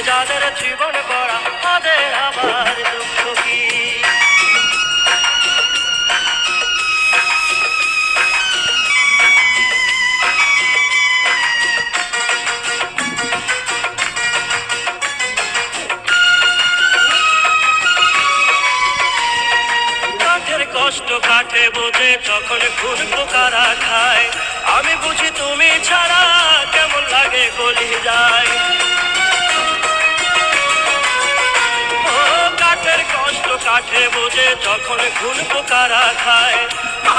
যাদের জীবন গড়া তাদের আবার দুঃখ কি? কষ্ট কাটে বোঝে যখন খুন পোকারা খায়, আমি বুঝি তুমি ছাড়া কেমন লাগে গলি যায়। ও কাঠের কষ্ট কাটে বোঝে যখন খুন পোকারা খায়,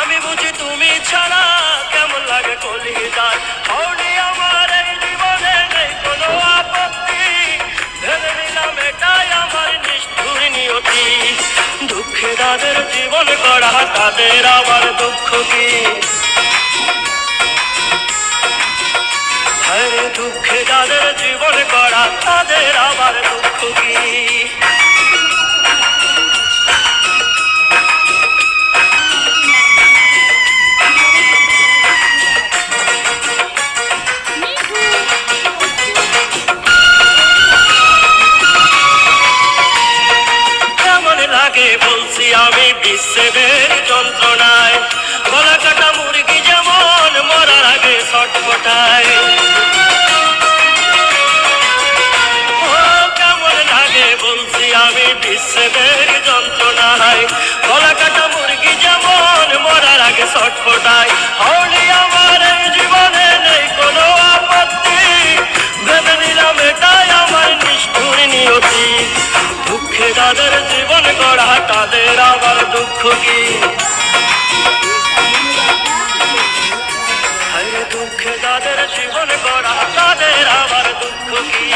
আমি বুঝি তুমি ছাড়া কেমন লাগে গলি যায়। হওনি আমার এই জীবনে নেই কোনো আপত্তি, ভেবে নিলাম এটাই আমার নিষ্ঠুর নিয়তি। দুঃখে যাদের জীবন গড়া তাদের আবার দুঃখ কি? আরে দুঃখে যাদের জীবন গড়া তাদের আবার দুঃখ কি? বলছি আমি বিচ্ছেদের যন্ত্রণায়, গলা কাটা মুরগি যেমন মরার আগে ছটফটায়। ও কেমন লাগে বলছি আমি বিচ্ছেদের যন্ত্রণায়, গলা কাটা মুরগি যেমন মরার আগে ছটফটায়। হওনি আমার এই জীবনে নেই কোনো আপত্তি, ভেবে নিলাম এটাই আমার নিষ্ঠুর নিয়তি। দুঃখে যাদের জীবন গড়া তাদের আবার দুঃখ কি? দুঃখে যাদের জীবন গড়া তাদের আবার দুঃখ কি?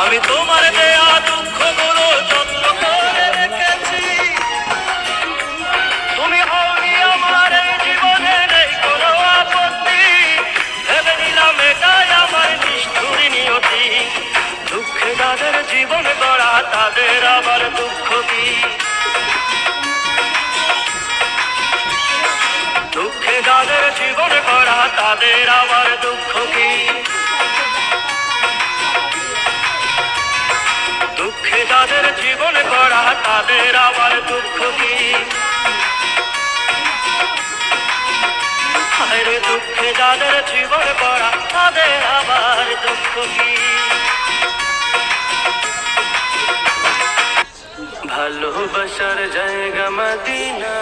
আমি তোমার দেয়া দুঃখগুলো যত্ন করে রেখেছি, তুমি হওনি আমার এই জীবনে নেই কোনো আপত্তি, ভেবে নিলাম এটাই আমার নিষ্ঠুর নিয়তি। দুঃখে যাদের জীবন গড়া তাদের আবার দুঃখ কি? দুঃখে যাদের জীবন গড়া তাদের আবার দুঃখ কি? দুঃখে যাদের জীবন গড়া তাদের আবার দুঃখ কি? আরে দুঃখে যাদের জীবন গড়া তাদের আবার দুঃখ কি? ভালোবাসার জায়গা মদিনা,